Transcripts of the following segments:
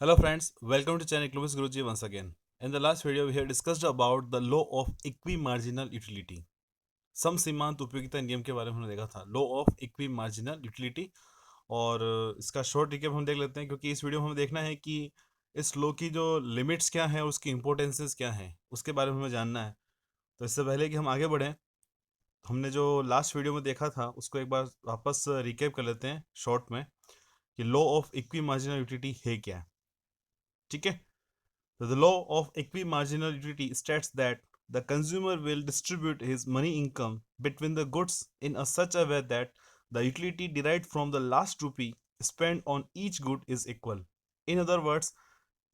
Hello friends, welcome to channel Clubus Guruji once again. In the last video, we have discussed about the law of equimarginal utility. सम सीमांत उपयोगिता नियम के बारे में हमने देखा था, लॉ ऑफ इक्विमार्जिनल यूटिलिटी। और इसका शॉर्ट रिकैप हम देख लेते हैं, क्योंकि इस वीडियो में हमें देखना है कि इस लॉ की जो लिमिट्स क्या है, उसकी इंपॉर्टेंसेस क्या है, उसके बारे में हमें जानना है। तो इससे पहले कि हम आगे बढ़ें, हमने जो लास्ट वीडियो में देखा था उसको एक बार वापस रिकैप कर लेते हैं शॉर्ट में, कि लॉ ऑफ इक्विमार्जिनल यूटिलिटी है क्या। ठीक है। So the law of equimarginal utility states that the consumer will distribute his money income between the goods in a such a way that the utility derived from the last rupee spent on each good is equal. In other words,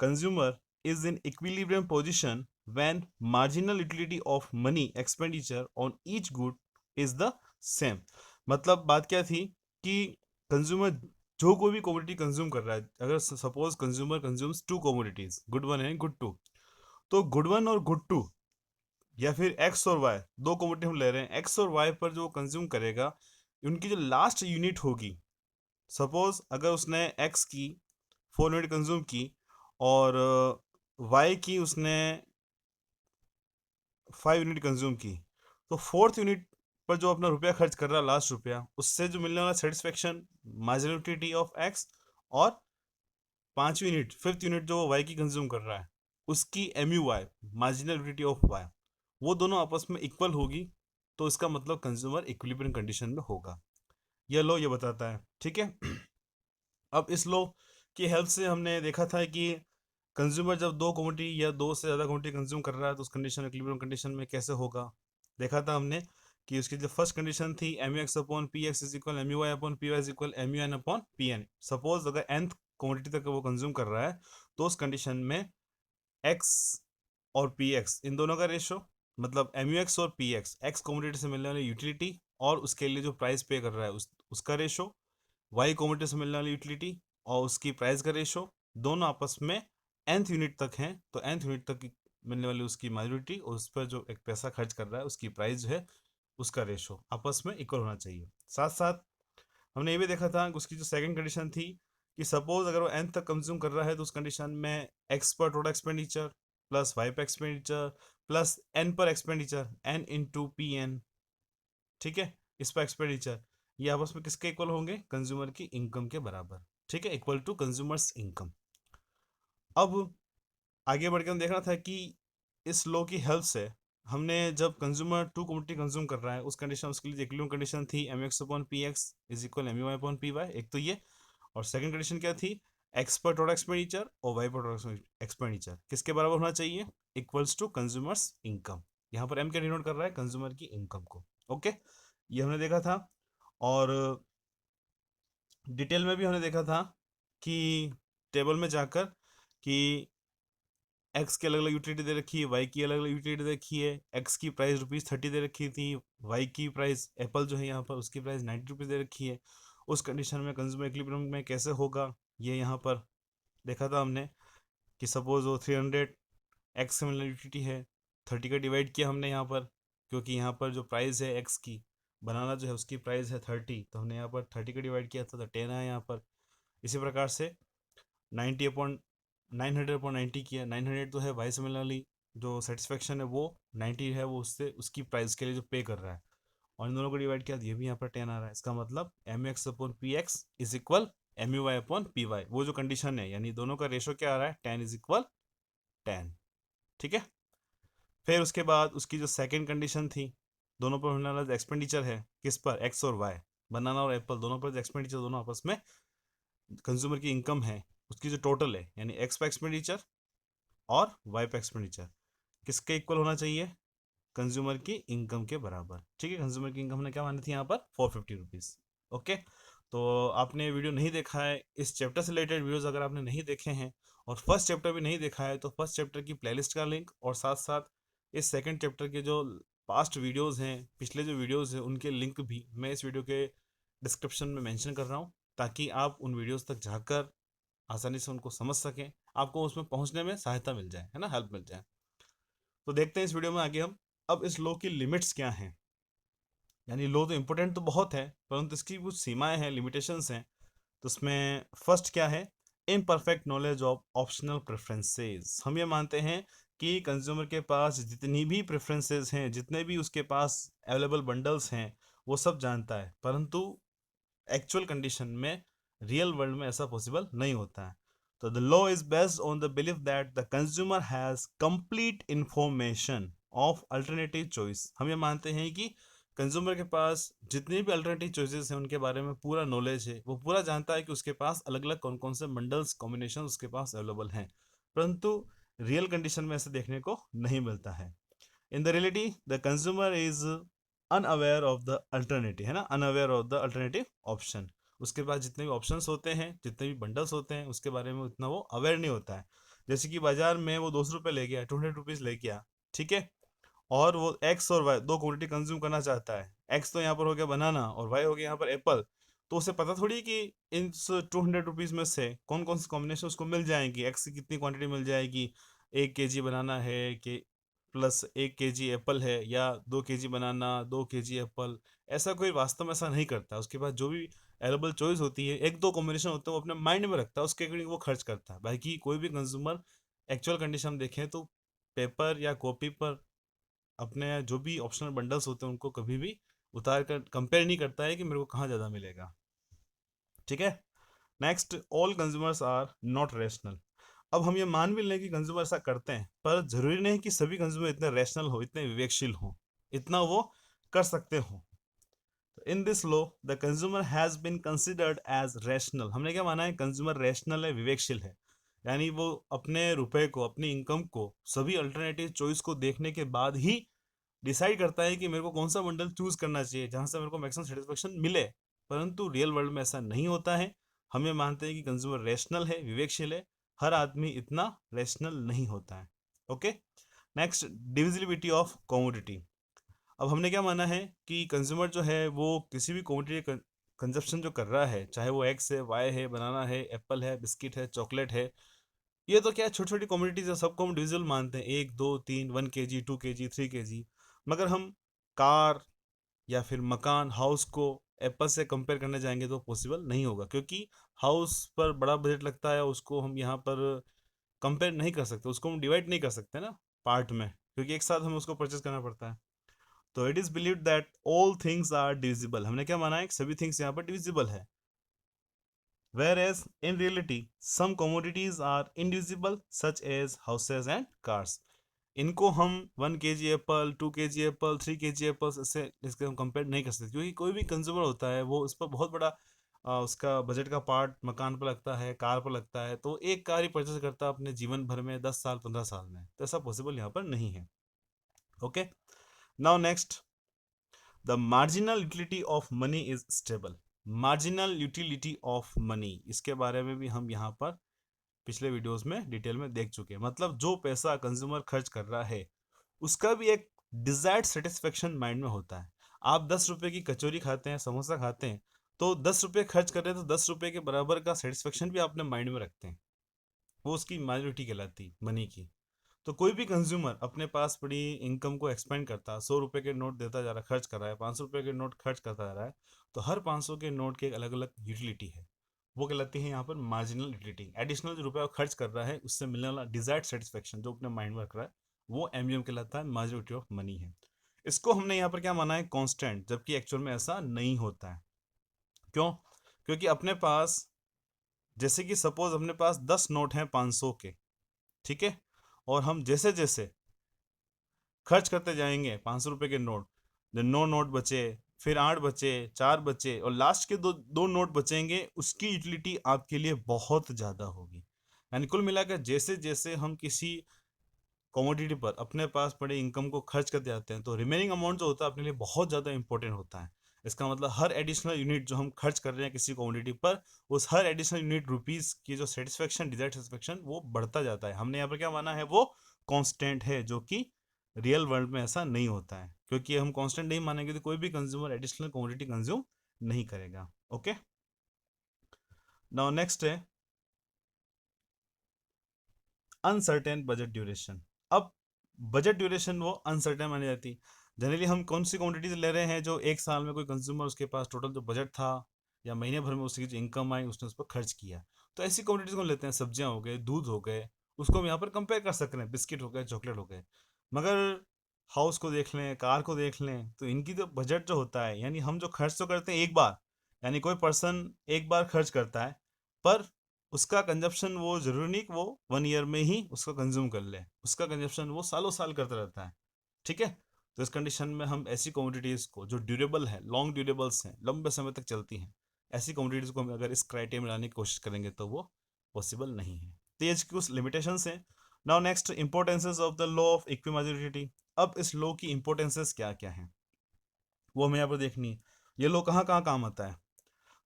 consumer is in equilibrium position when marginal utility of money expenditure on each good is the same. मतलब बात क्या थी कि consumer जो कोई भी commodity consume कर रहा है, अगर suppose consumer consumes two commodities, good one and good two, तो गुड वन और गुड टू या फिर एक्स और वाई, दो कमोडिटी हम ले रहे हैं, एक्स और वाई पर जो कंज्यूम करेगा, उनकी जो लास्ट यूनिट होगी, सपोज अगर उसने एक्स की 4 यूनिट कंज्यूम की और वाई की उसने 5 यूनिट कंज्यूम की, तो फोर्थ यूनिट पर जो अपना रुपया खर्च कर रहा है, लास्ट रुपया, उससे जो मिलने वाला सेटिस्फेक्शन मार्जिनलिटी ऑफ एक्स, और 5वीं यूनिट, 5th यूनिट जो वाई की कंज्यूम कर रहा है, उसकी M U Y, marginality of Y, वो दोनों आपस में इक्वल होगी, तो इसका मतलब कंज्यूमर इक्विलिब्रियम कंडीशन में होगा। यह लो ये बताता है। ठीक है। अब इस लो की हेल्प से हमने देखा था कि कंज्यूमर जब दो कमोडिटी या दो से ज़्यादा कमोडिटी कंज्यूम कर रहा है, तो उस कंडीशन इक्विलिब्रियम कंडीशन में कैसे होगा। देखा था हमने कि उसकी जो फर्स्ट कंडीशन थी, M U X upon P X is equal M U Y upon P Y is equal M U N upon P N. Suppose अगर nth कमोडिटी तक वो कंज्यूम कर रहा है, तो उस कंडीशन में एक्स और पी एक्स, इन दोनों का रेशो, मतलब एम यू एक्स और पी एक्स, एक्स कमोडिटी से मिलने वाली यूटिलिटी और उसके लिए जो प्राइस पे कर रहा है उसका रेशो, वाई कमोडिटी से मिलने वाली यूटिलिटी और उसकी प्राइस का रेशो, दोनों आपस में nth यूनिट तक हैं, तो nth यूनिट तक मिलने वाली उसकी माइनॉरिटी और उस पर जो एक पैसा खर्च कर रहा है, उसकी प्राइस जो है, उसका रेशो आपस में इक्वल होना चाहिए। साथ साथ हमने ये भी देखा था कि उसकी जो सेकंड कंडीशन थी, कि सपोज अगर वो nth तक कंज्यूम कर रहा है, तो उस कंडीशन में एक्स पर टोटल एक्सपेंडिचर प्लस वाई पर एक्सपेंडिचर प्लस एन पर expenditure, N into P N, ठीक है, इस पर एक्सपेंडिचर, ये आपस में किसके इक्वल होंगे, कंज्यूमर की इनकम के बराबर। ठीक है, इक्वल टू कंज्यूमर्स इनकम। अब आगे बढ़ के हम देखना था कि इस लॉ की हेल्प से हमने, जब कंज्यूमर टू कमोडिटी कंज्यूम कर रहा है, उस कंडीशन, उसके लिए इक्विलिब्रियम कंडीशन थी M X upon P X is equal M U Y upon P Y, एक तो ये, और सेकंड कंडीशन क्या थी, एक्स पर टोटल एक्सपेंडिचर और वाई पर टोटल एक्सपेंडिचर किसके बराबर होना चाहिए, इक्वल्स टू कंज्यूमर्स इनकम। यहाँ पर एम क्या डिनोट कर रहा है, कंज्यूमर की इनकम को। ओके, ये हमने देखा था। और डिटेल में भी हमने देखा था कि टेबल में जाकर कि एक्स की अलग अलग यूटिलिटी दे रखी है, वाई की अलग अलग यूटिलिटी दे रखी है, एक्स की प्राइस ₹30 दे रखी थी, वाई की प्राइस, एप्पल जो है यहाँ पर, उसकी प्राइस ₹90 दे रखी है। उस कंडीशन में कंज्यूमर इक्विलिब्रियम में कैसे होगा, ये यहाँ पर देखा था हमने, कि सपोज वो 300 एक्स से मिलने यूटिलिटी है, 30 का डिवाइड किया हमने यहाँ पर, क्योंकि यहाँ पर जो प्राइस है एक्स की, बनाना जो है उसकी प्राइस है 30, तो हमने यहाँ पर 30 का डिवाइड किया था, तो 10 आया यहाँ पर। इसी प्रकार से 90 अपॉन 900 अपॉन 90 किया, 900 तो है वाई से मिलने वाली जो सेटिस्फेक्शन है, वो 90 है, वो उससे उसकी प्राइस के लिए जो पे कर रहा है, और इन दोनों को डिवाइड किया, तो ये भी यहाँ पर 10 आ रहा है। इसका मतलब M X upon P X is equal M U Y upon P Y, वो जो कंडीशन है, यानी दोनों का रेशो क्या आ रहा है, 10 इज इक्वल 10। ठीक है। फिर उसके बाद उसकी जो सेकेंड कंडीशन थी, दोनों पर होने वाला एक्सपेंडिचर है, किस पर, एक्स और वाई, बनाना और एप्पल, दोनों पर एक्सपेंडिचर, दोनों आपस में कंज्यूमर की इनकम है, उसकी जो टोटल है, यानी एक्स पर एक्सपेंडिचर और वाई पर एक्सपेंडिचर किसके इक्वल होना चाहिए, कंज्यूमर की इनकम के बराबर। ठीक है, कंज्यूमर की इनकम हमने क्या मानी थी यहाँ पर, ₹450। ओके, तो आपने वीडियो नहीं देखा है, इस चैप्टर से रिलेटेड वीडियोस अगर आपने नहीं देखे हैं और फर्स्ट चैप्टर भी नहीं देखा है, तो फर्स्ट चैप्टर की प्लेलिस्ट का लिंक और साथ साथ इस सेकंड चैप्टर के जो पास्ट वीडियोस हैं, पिछले जो वीडियोस हैं, उनके लिंक भी मैं इस वीडियो के डिस्क्रिप्शन में मेंशन कर रहा हूँ, ताकि आप उन वीडियोस तक जाकर आसानी से उनको समझ सकें, आपको उसमें पहुंचने में सहायता मिल जाए, है ना, हेल्प मिल जाए। तो देखते हैं इस वीडियो में आगे हम, अब इस लॉ की लिमिट्स क्या हैं। यानी लॉ तो इंपॉर्टेंट तो बहुत है, परंतु इसकी कुछ सीमाएं हैं, लिमिटेशंस हैं। तो उसमें फर्स्ट क्या है, imperfect knowledge of optional preferences. हम ये मानते हैं कि कंज्यूमर के पास जितनी भी प्रेफरेंसेस हैं, जितने भी उसके पास अवेलेबल बंडल्स हैं, वो सब जानता है, परंतु एक्चुअल कंडीशन में, रियल वर्ल्ड में ऐसा पॉसिबल नहीं होता है। तो the law is based on the belief that the consumer has complete information of alternative choice. हम ये मानते हैं कि कंज्यूमर के पास जितनी भी अल्टरनेटिव चॉइसेस हैं उनके बारे में पूरा नॉलेज है, वो पूरा जानता है कि उसके पास अलग अलग कौन कौन से बंडल्स कॉम्बिनेशन उसके पास अवेलेबल हैं, परंतु रियल कंडीशन में ऐसे देखने को नहीं मिलता है। In the reality the consumer is unaware of the alternative, है ना, unaware of the alternative option. उसके पास जितने भी ऑप्शंस होते हैं, जितने भी बंडल्स होते हैं, उसके बारे में उतना वो अवेयर नहीं होता है। जैसे कि बाजार में वो 200 रुपये ले गया, 200 रुपीज़ ले गया, ठीक है, और वो एक्स और वाई दो क्वांटिटी कंज्यूम करना चाहता है। एक्स तो यहाँ पर हो गया बनाना और वाई हो गया यहाँ पर एप्पल। तो उसे पता थोड़ी कि इन 200 रुपीज़ में से कौन कौन सी कॉम्बिनेशन उसको मिल जाएंगी, एक्स की कितनी क्वांटिटी मिल जाएगी, 1 kg बनाना है कि प्लस 1 kg एप्पल है, या 2 kg बनाना 2 kg एप्पल। ऐसा कोई वास्तव में ऐसा नहीं करता। उसके पास जो भी अवेलेबल चॉइस होती है, एक दो कॉम्बिनेशन होते हैं, वो अपने माइंड में रखता है, उसके अकॉर्डिंग वो खर्च करता है। बाकी कोई भी कंज्यूमर एक्चुअल कंडीशन देखें तो पेपर या कॉपी पर अपने जो भी ऑप्शनल बंडल्स होते हैं उनको कभी भी उतार कर कंपेयर नहीं करता है कि मेरे को कहाँ ज़्यादा मिलेगा। ठीक है, next, all consumers are not rational. अब हम ये मान भी लें कि कंज्यूमर ऐसा करते हैं, पर जरूरी नहीं कि सभी कंज्यूमर इतने रैशनल हो, इतने विवेकशील हो, इतना वो कर सकते हो। In this law the consumer has been considered as rational. हमने क्या माना है, कंज्यूमर रैशनल है, विवेकशील है, यानी वो अपने रुपए को, अपनी इनकम को सभी अल्टरनेटिव चॉइस को देखने के बाद ही डिसाइड करता है कि मेरे को कौन सा बंडल चूज करना चाहिए जहां से मेरे को मैक्सिमम सेटिस्फेक्शन मिले। परंतु रियल वर्ल्ड में ऐसा नहीं होता है। हम ये मानते हैं कि कंज्यूमर रैशनल है, विवेकशील है, हर आदमी इतना रैशनल नहीं होता है। Okay, next, divisibility of commodity. अब हमने क्या माना है कि कंज्यूमर जो है वो किसी भी कमोडिटी कंजप्शन जो कर रहा है, चाहे वो एक्स है, वाई है, बनाना है, एप्पल है, बिस्किट है, चॉकलेट है, ये तो क्या है, छोटी छोटी कमोडिटीज है, सबको हम डिविजिबल मानते हैं, 1 2 3, 1 kg 2 kg 3 kg। मगर हम कार या फिर मकान, हाउस को एप्पल से कंपेयर करने जाएंगे तो पॉसिबल नहीं होगा, क्योंकि हाउस पर बड़ा बजट लगता है, उसको हम यहाँ पर कंपेयर नहीं कर सकते, उसको हम डिवाइड नहीं कर सकते ना पार्ट में, क्योंकि एक साथ हमें उसको परचेज करना पड़ता है। तो it is believe that all things are divisible. हमने क्या माना है, सभी थिंग्स यहाँ पर डिविजिबल है। Whereas in reality, some commodities are indivisible, such as houses and cars. इनको हम 1 kg Apple, 2 kg Apple, 3 kg Apple इससे इसके हम कंपेयर नहीं कर सकते, क्योंकि कोई भी कंज्यूमर होता है वो उस पर बहुत बड़ा उसका बजट का पार्ट मकान पर लगता है, कार पर लगता है, तो एक कार ही परचेज करता है अपने जीवन भर में, 10 साल 15 साल में, तो ऐसा पॉसिबल यहाँ पर नहीं है। Okay, now next, the marginal utility of money is stable. Marginal utility of money, इसके बारे में भी हम यहाँ पर पिछले वीडियोस में डिटेल में देख चुके हैं। मतलब जो पैसा कंज्यूमर खर्च कर रहा है उसका भी एक डिजायर्ड सेटिस्फेक्शन माइंड में होता है। आप 10 रुपए की कचौरी खाते हैं, समोसा खाते हैं, तो 10 रुपए खर्च कर रहे हैं, तो 10 रुपए के बराबर का सेटिस्फेक्शन भी आप अपने माइंड में रखते हैं, वो उसकी माइनॉरिटी कहलाती मनी की। तो कोई भी कंज्यूमर अपने पास पड़ी इनकम को एक्सपेंड करता है, 100 रुपए के नोट देता जा रहा है, खर्च कर रहा है, 500 रुपए के नोट खर्च करता जा रहा है, तो हर 500 के नोट की एक अलग अलग यूटिलिटी है, वो कहलाती है यहाँ पर मार्जिनल यूटिलिटी। एडिशनल जो रुपया खर्च कर रहा है उससे मिलने वाला डिजायर्ड सेटिस्फेक्शन जो अपने माइंड में रख रहा है, वो एमजीएम कहलाता है, मार्जिनल ऑफ मनी है। इसको हमने यहाँ पर क्या माना है, कॉन्स्टेंट, जबकि एक्चुअल में ऐसा नहीं होता है। क्यों? क्योंकि अपने पास, जैसे कि सपोज अपने पास 10 नोट हैं 500 के, ठीक है, और हम जैसे जैसे खर्च करते जाएंगे 500 रुपए के नोट, जो 9 नोट बचे, फिर 8 बचे, 4 बचे, और लास्ट के दो दो नोट बचेंगे, उसकी यूटिलिटी आपके लिए बहुत ज़्यादा होगी। यानी कुल मिलाकर जैसे जैसे हम किसी कमोडिटी पर अपने पास पड़े इनकम को खर्च करते जाते हैं, तो रिमेनिंग अमाउंट जो होता है अपने लिए बहुत ज़्यादा इंपॉर्टेंट होता है। इसका मतलब हर एडिशनल यूनिट जो हम खर्च कर रहे हैं किसी कमोडिटी पर, उस हर एडिशनल यूनिट रुपीज़ की जो सेटिस्फेक्शन, डिजायर्ड सेटिस्फेक्शन, वो बढ़ता जाता है। हमने यहाँ पर क्या माना है, वो कांस्टेंट है, जो कि रियल वर्ल्ड में ऐसा नहीं होता है, क्योंकि हम कांस्टेंट नहीं मानेंगे तो कोई भी कंज्यूमर एडिशनल कमोडिटी कंज्यूम नहीं करेगा। ओके, नाउ नेक्स्ट है अनसर्टेन बजट ड्यूरेशन। अब बजट ड्यूरेशन वो अनसर्टेन मानी जाती। जनरली हम कौन सी क्वांटिटीज ले रहे हैं, जो एक साल में कोई कंज्यूमर उसके पास टोटल जो बजट था या महीने भर में उसकी जो इनकम आई उसने उस पर खर्च किया। तो ऐसी कमोडिटीज को लेते हैं, सब्जियां हो गए, दूध हो गए, उसको हम यहाँ पर कंपेयर कर सकते हैं, बिस्किट हो गए, चॉकलेट हो गए। मगर हाउस को देख लें, कार को देख लें, तो इनकी जो बजट जो होता है, यानी हम जो खर्च तो करते हैं एक बार, यानी कोई पर्सन एक बार खर्च करता है, पर उसका कंजप्शन वो जरूरी नहीं कि वो 1 ईयर में ही उसको कंज्यूम कर ले, उसका कंजप्शन वो सालों साल करता रहता है। ठीक है। तो इस कंडीशन में हम ऐसी कमोडिटीज़ को जो ड्यूरेबल है, लॉन्ग ड्यूरेबल्स हैं, लंबे समय तक चलती हैं, ऐसी कमोडिटीज़ को हम अगर इस क्राइटेरिया में लाने की कोशिश करेंगे तो वो पॉसिबल नहीं है। तो ये इसकी कुछ लिमिटेशंस हैं। Now next, importances of the law of equimarginality. अब इस लॉ की इंपॉर्टेंसेस क्या क्या हैं वो हमें यहाँ पर देखनी है। ये लॉ कहाँ कहाँ काम आता है।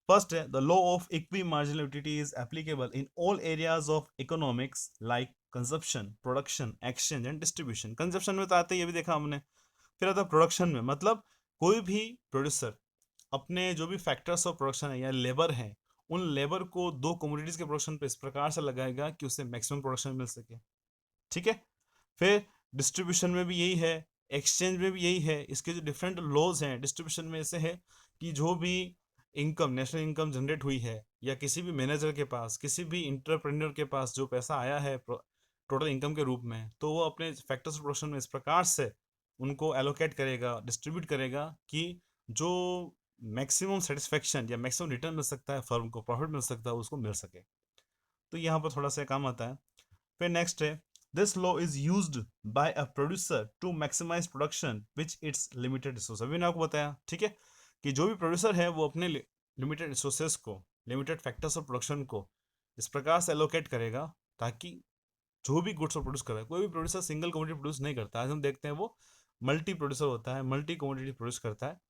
फर्स्ट है, the law of equimarginality is applicable in all areas of economics like consumption, production, exchange and distribution. Consumption में तो आते ही, ये भी देखा हमने। फिर आता है प्रोडक्शन में, मतलब कोई भी प्रोड्यूसर अपने जो भी फैक्टर्स ऑफ प्रोडक्शन है या लेबर है, उन लेबर को दो कमोडिटीज के प्रोडक्शन पे इस प्रकार से लगाएगा कि उसे मैक्सिमम प्रोडक्शन मिल सके। ठीक है। फिर डिस्ट्रीब्यूशन में भी यही है, एक्सचेंज में भी यही है। इसके जो डिफरेंट लॉज हैं डिस्ट्रीब्यूशन में, ऐसे है कि जो भी इनकम, नेशनल इनकम जनरेट हुई है, या किसी भी मैनेजर के पास, किसी भी इंटरप्रेन्योर के पास जो पैसा आया है टोटल इनकम के रूप में, तो वो अपने फैक्टर्स ऑफ प्रोडक्शन में इस प्रकार से उनको एलोकेट करेगा, डिस्ट्रीब्यूट करेगा कि जो मैक्सिमम सेटिस्फेक्शन या मैक्सिमम रिटर्न मिल सकता है, फर्म को प्रॉफिट मिल सकता है, उसको मिल सके। तो यहाँ पर थोड़ा सा काम आता है। फिर नेक्स्ट है, this law is used by a producer to maximise production which its limited resource. अभी मैंने आपको बताया, ठीक है, कि जो भी प्रोड्यूसर है वो अपने लिमिटेड रिसोर्सेज को, लिमिटेड फैक्टर्स ऑफ प्रोडक्शन को इस प्रकार से एलोकेट करेगा ताकि जो भी गुड्स प्रोड्यूस कर रहा है, कोई भी प्रोड्यूसर सिंगल कमोडिटी प्रोड्यूस नहीं करता। आज हम देखते हैं वो मल्टी प्रोड्यूसर होता है, मल्टी कमोडिटी प्रोड्यूस करता है।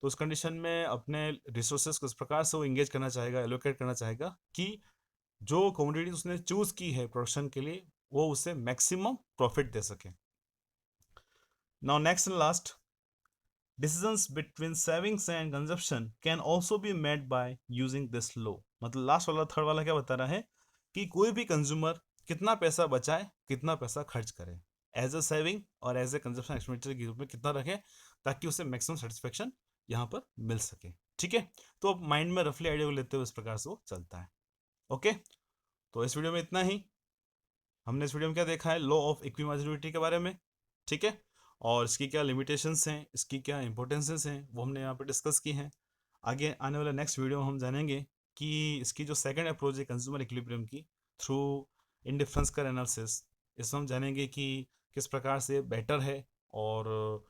तो उस कंडीशन में अपने रिसोर्सेज को इस प्रकार से वो इंगेज करना चाहेगा, एलोकेट करना चाहेगा कि जो कमोडिटीज उसने चूज की है प्रोडक्शन के लिए, वो उसे मैक्सिमम प्रॉफिट दे सके। Now next and last, decisions between savings and consumption can also be made by using this law। मतलब लास्ट वाला, थर्ड वाला क्या बता रहा है कि कोई भी कंज्यूमर कितना पैसा बचाए, कितना पैसा खर्च करे, एज अ सेविंग और एज ए कंजप्शन एक्सपेंडिचर के रूप में कितना रखे, ताकि उसे मैक्सिमम सेटिस्फेक्शन यहाँ पर मिल सके। ठीक है। तो अब माइंड में रफली आइडिया को लेते हुए इस प्रकार से वो चलता है। ओके। तो इस वीडियो में इतना ही। हमने इस वीडियो में क्या देखा है, लॉ ऑफ इक्विमार्जिनिटी के बारे में। ठीक है। और इसकी क्या लिमिटेशंस हैं, इसकी क्या इंपॉर्टेंसेस हैं, वो हमने यहाँ पे डिस्कस की हैं। आगे आने वाले नेक्स्ट वीडियो में हम जानेंगे कि इसकी जो सेकंड अप्रोच है कंज्यूमर इक्विलिब्रियम की, थ्रू इंडिफरेंस का एनालिसिस, इसमें हम जानेंगे कि किस प्रकार से बेटर है, और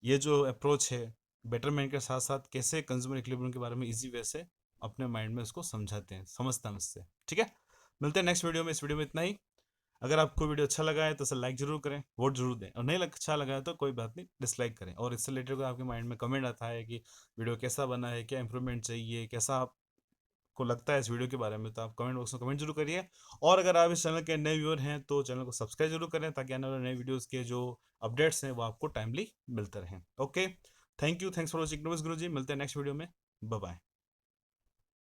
ये जो अप्रोच है बेटरमेंट के साथ साथ कैसे कंज्यूमर इक्विलिब्रियम के बारे में ईजी वे से अपने माइंड में इसको समझाते हैं, समझता है उससे। ठीक है। मिलते हैं नेक्स्ट वीडियो में। इस वीडियो में इतना ही। अगर आपको वीडियो अच्छा लगा है तो इसे लाइक जरूर करें, वोट जरूर दें, और नहीं अच्छा लगा है तो कोई बात नहीं, डिसलाइक करें। और इससे रिलेटेड कोई आपके माइंड में कमेंट आता है कि वीडियो कैसा बना है, क्या इंप्रूवमेंट चाहिए, कैसा आपको लगता है इस वीडियो के बारे में, तो आप कमेंट बॉक्स में कमेंट जरूर करिए। और अगर आप इस चैनल के नए व्यूअर हैं तो चैनल को सब्सक्राइब जरूर करें, ताकि आने वाले नए वीडियोज़ के जो अपडेट्स हैं वो आपको टाइमली मिलते रहें। Okay, thank you, thanks for watching Guru ji. मिलते हैं नेक्स्ट वीडियो में। Bye bye.